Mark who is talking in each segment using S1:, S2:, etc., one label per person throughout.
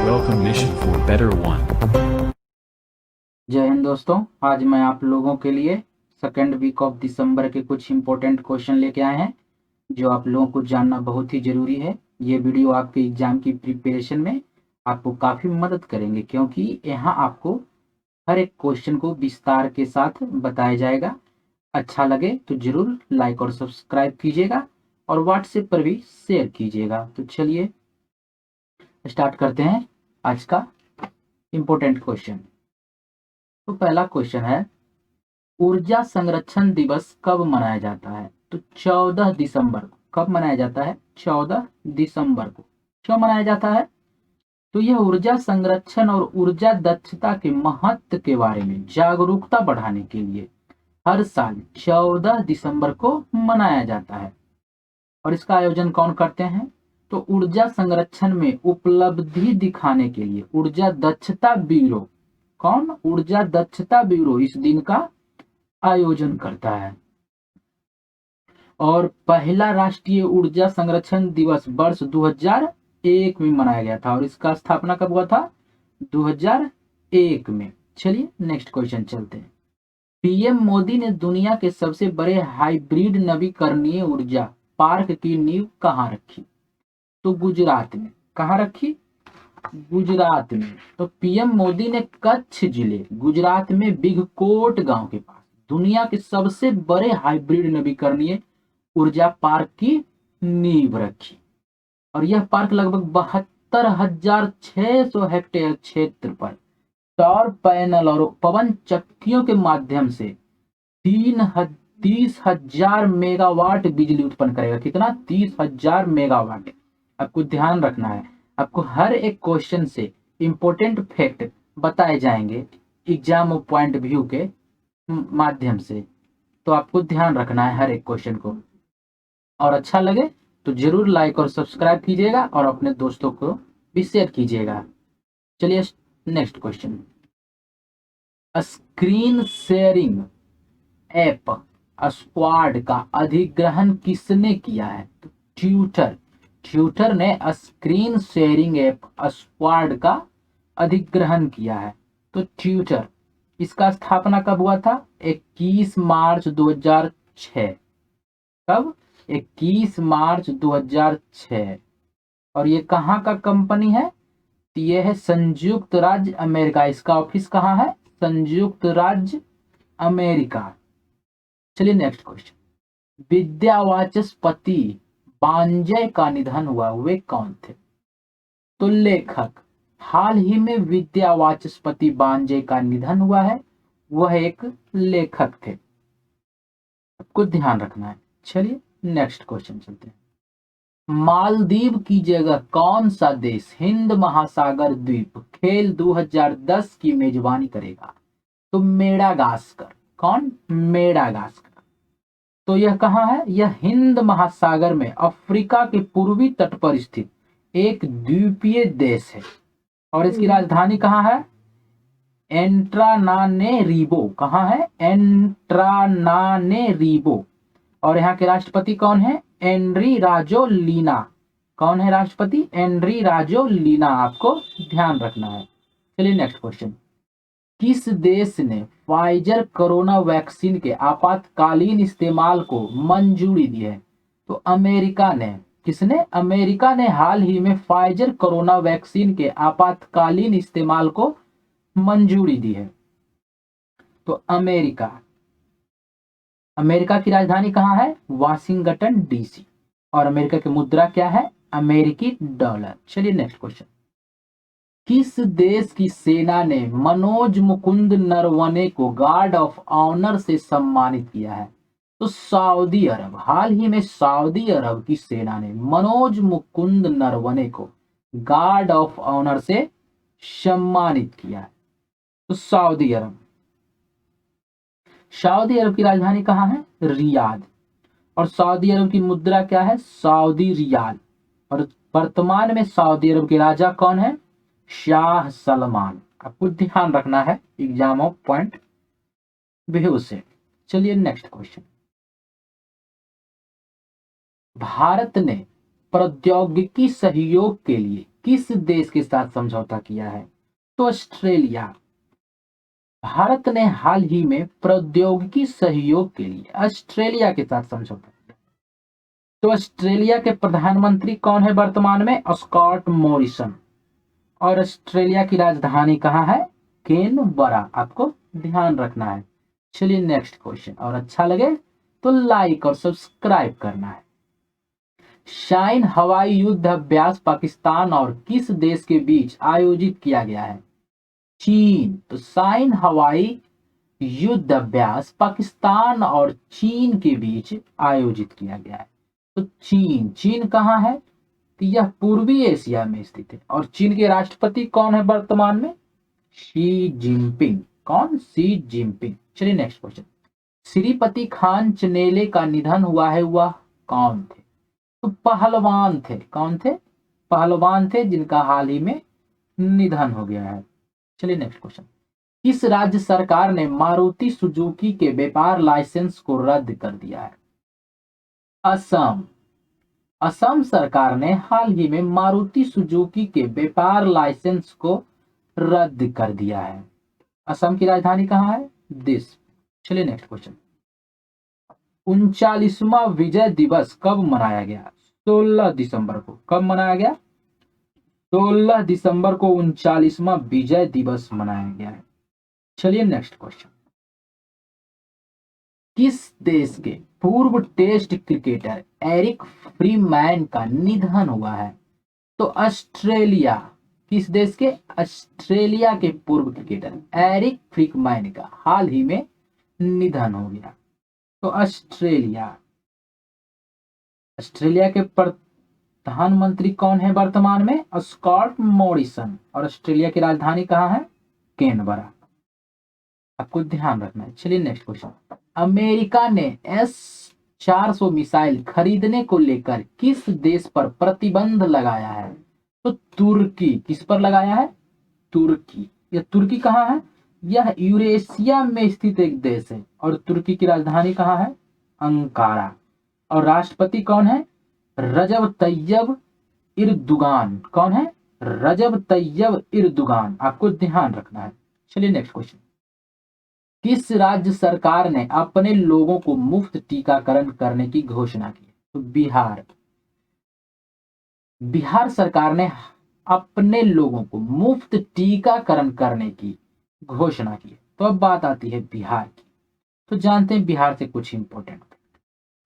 S1: Welcome Mission for Better One.
S2: जय हिंद दोस्तों, आज मैं आप लोगों के लिए सेकेंड वीक ऑफ दिसंबर के कुछ इम्पोर्टेंट क्वेश्चन लेके आए हैं जो आप लोगों को जानना बहुत ही ज़रूरी है। ये वीडियो आपके एग्ज़ाम की प्रिपरेशन में आपको काफ़ी मदद करेंगे, क्योंकि यहाँ आपको हर एक क्वेश्चन को विस्तार के साथ बताया जाएगा। अच्छा लगे तो ज़रूर लाइक और सब्सक्राइब कीजिएगा और व्हाट्सएप पर भी शेयर कीजिएगा। तो चलिए स्टार्ट करते हैं आज का इम्पोर्टेंट क्वेश्चन। तो पहला क्वेश्चन है, ऊर्जा संरक्षण दिवस कब मनाया जाता है? तो 14 दिसंबर को। कब मनाया जाता है? 14 दिसंबर को। क्यों मनाया जाता है? तो यह ऊर्जा संरक्षण और ऊर्जा दक्षता के महत्व के बारे में जागरूकता बढ़ाने के लिए हर साल 14 दिसंबर को मनाया जाता है। और इसका आयोजन कौन करते हैं? तो ऊर्जा संरक्षण में उपलब्धि दिखाने के लिए ऊर्जा दक्षता ब्यूरो। कौन? ऊर्जा दक्षता ब्यूरो इस दिन का आयोजन करता है। और पहला राष्ट्रीय ऊर्जा संरक्षण दिवस वर्ष 2001 में मनाया गया था और इसका स्थापना कब हुआ था? 2001 में। चलिए नेक्स्ट क्वेश्चन चलते हैं। पीएम मोदी ने दुनिया के सबसे बड़े हाइब्रिड नवीकरणीय ऊर्जा पार्क की नींव कहाँ रखी? तो गुजरात में। कहाँ रखी? गुजरात में। तो पीएम मोदी ने कच्छ जिले गुजरात में बिगकोट गांव के पास दुनिया के सबसे बड़े हाइब्रिड नवीकरणीय ऊर्जा पार्क की नींव रखी और यह पार्क लगभग 72,600 हेक्टेयर क्षेत्र पर सौर पैनल और पवन चक्कियों के माध्यम से 30,000 मेगावाट बिजली उत्पन्न करेगा। कितना? 30,000 मेगावाट। आपको ध्यान रखना है, आपको हर एक क्वेश्चन से इंपॉर्टेंट फैक्ट बताए जाएंगे एग्जाम पॉइंट व्यू के माध्यम से, तो आपको ध्यान रखना है हर एक क्वेश्चन को। और अच्छा लगे तो जरूर लाइक और सब्सक्राइब कीजिएगा और अपने दोस्तों को भी शेयर कीजिएगा। चलिए next question. Screen sharing app squad का अधिग्रहण किसने किया है? तो ट्विटर ने स्क्रीन शेयरिंग ऐप स्क्वाड का अधिग्रहण किया है। तो ट्विटर, इसका स्थापना कब हुआ था? 21 मार्च 2006। कब? 21 मार्च 2006। और ये कहाँ का कंपनी है? ये है संयुक्त राज्य अमेरिका। इसका ऑफिस कहाँ है? संयुक्त राज्य अमेरिका। चलिए नेक्स्ट क्वेश्चन। विद्यावाचस्पति बांजय का निधन हुआ, वे कौन थे? तो लेखक। हाल ही में विद्यावाचस्पति बांजय का निधन हुआ है, वह एक लेखक थे। आपको ध्यान रखना है। चलिए नेक्स्ट क्वेश्चन चलते हैं। मालदीव की जगह कौन सा देश हिंद महासागर द्वीप खेल 2010 की मेजबानी करेगा? तो मेडागास्कर। कौन? मेडागास्कर। तो यह कहाँ है? यह हिंद महासागर में अफ्रीका के पूर्वी तट पर स्थित एक द्वीपीय देश है और इसकी राजधानी कहाँ है? एंट्रानानेरीबो। कहाँ है? एंट्रानानेरीबो। और यहाँ के राष्ट्रपति कौन है? एनरी राजोलिना। कौन है राष्ट्रपति? एनरी राजोलिना। आपको ध्यान रखना है। चलिए नेक्स्ट क्वेश्चन। किस देश ने फाइजर कोरोना वैक्सीन के आपातकालीन इस्तेमाल को मंजूरी दी है? तो अमेरिका ने। किसने? अमेरिका ने हाल ही में फाइजर कोरोना वैक्सीन के आपातकालीन इस्तेमाल को मंजूरी दी है। तो अमेरिका की राजधानी कहाँ है? Washington DC. और अमेरिका की मुद्रा क्या है? अमेरिकी डॉलर। चलिए नेक्स्ट क्वेश्चन। किस देश की सेना ने मनोज मुकुंद नरवणे को गार्ड ऑफ ऑनर से सम्मानित किया है? तो सऊदी अरब। हाल ही में सऊदी अरब की सेना ने मनोज मुकुंद नरवणे को गार्ड ऑफ ऑनर से सम्मानित किया है। तो सऊदी अरब की राजधानी कहाँ है? रियाद। और सऊदी अरब की मुद्रा क्या है? Saudi riyal. और वर्तमान में सऊदी अरब के राजा कौन है? शाह सलमान। आपको ध्यान रखना है एग्जाम ऑफ पॉइंट व्यू से। चलिए नेक्स्ट क्वेश्चन। भारत ने प्रौद्योगिकी सहयोग के लिए किस देश के साथ समझौता किया है? तो ऑस्ट्रेलिया। भारत ने हाल ही में प्रौद्योगिकी सहयोग के लिए ऑस्ट्रेलिया के साथ समझौता किया। तो ऑस्ट्रेलिया के प्रधानमंत्री कौन है वर्तमान में? Scott Morrison. और ऑस्ट्रेलिया की राजधानी कहाँ है? कैनबरा। आपको ध्यान रखना है। चलिए नेक्स्ट क्वेश्चन, और अच्छा लगे तो लाइक और सब्सक्राइब करना है। शाइन हवाई युद्ध अभ्यास पाकिस्तान और किस देश के बीच आयोजित किया गया है? चीन। तो शाइन हवाई युद्ध अभ्यास पाकिस्तान और चीन के बीच आयोजित किया गया है। तो चीन। चीन कहाँ है? तो यह पूर्वी एशिया में स्थित है। और चीन के राष्ट्रपति कौन है वर्तमान में? Xi Jinping. कौन? Xi Jinping. चलिए नेक्स्ट क्वेश्चन। श्रीपति खान चनेले का निधन हुआ है, वह कौन थे? तो पहलवान थे। कौन थे? पहलवान थे, जिनका हाल ही में निधन हो गया है। चलिए नेक्स्ट क्वेश्चन। किस राज्य सरकार ने मारुति सुजुकी के व्यापार लाइसेंस को रद्द कर दिया है? असम। असम सरकार ने हाल ही में मारुति सुजुकी के व्यापार लाइसेंस को रद्द कर दिया है। असम की राजधानी कहाँ है? दिस। चलिए नेक्स्ट क्वेश्चन। 39वां विजय दिवस कब मनाया गया? 16 दिसंबर को। कब मनाया गया? 16 दिसंबर को 39वां विजय दिवस मनाया गया है। चलिए नेक्स्ट क्वेश्चन। किस देश के पूर्व टेस्ट क्रिकेटर एरिक फ्रीमैन का निधन हुआ है? तो ऑस्ट्रेलिया। किस देश के? ऑस्ट्रेलिया के पूर्व क्रिकेटर एरिक फ्रीमैन का हाल ही में निधन हो गया। तो ऑस्ट्रेलिया। ऑस्ट्रेलिया के प्रधानमंत्री कौन है वर्तमान में? Scott Morrison. और ऑस्ट्रेलिया की राजधानी कहाँ है? कैनबरा। आपको ध्यान रखना है। चलिए नेक्स्ट क्वेश्चन। अमेरिका ने S-400 मिसाइल खरीदने को लेकर किस देश पर प्रतिबंध लगाया है? तो तुर्की। किस पर लगाया है? तुर्की। यह तुर्की कहाँ है? यह यूरेशिया में स्थित एक देश है। और तुर्की की राजधानी कहाँ है? अंकारा। और राष्ट्रपति कौन है? रजब तैयब इर्दुगान। कौन है? रजब तैयब इर्दुगान। आपको ध्यान रखना है। चलिए नेक्स्ट क्वेश्चन। किस राज्य सरकार ने अपने लोगों को मुफ्त टीकाकरण करने की घोषणा की? तो बिहार। बिहार सरकार ने अपने लोगों को मुफ्त टीकाकरण करने की घोषणा की। तो अब बात आती है बिहार की। तो जानते हैं बिहार से कुछ इंपॉर्टेंट।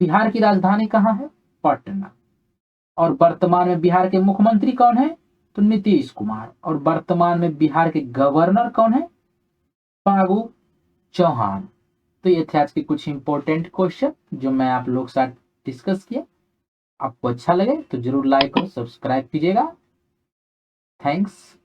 S2: बिहार की राजधानी कहाँ है? पटना। और वर्तमान में बिहार के मुख्यमंत्री कौन है? तो नीतीश कुमार। और वर्तमान में बिहार के गवर्नर कौन है? फागू चौहान। तो ये थे आज के कुछ इंपॉर्टेंट क्वेश्चन जो मैं आप लोग साथ डिस्कस किया। आपको अच्छा लगे तो जरूर लाइक और सब्सक्राइब कीजिएगा। थैंक्स।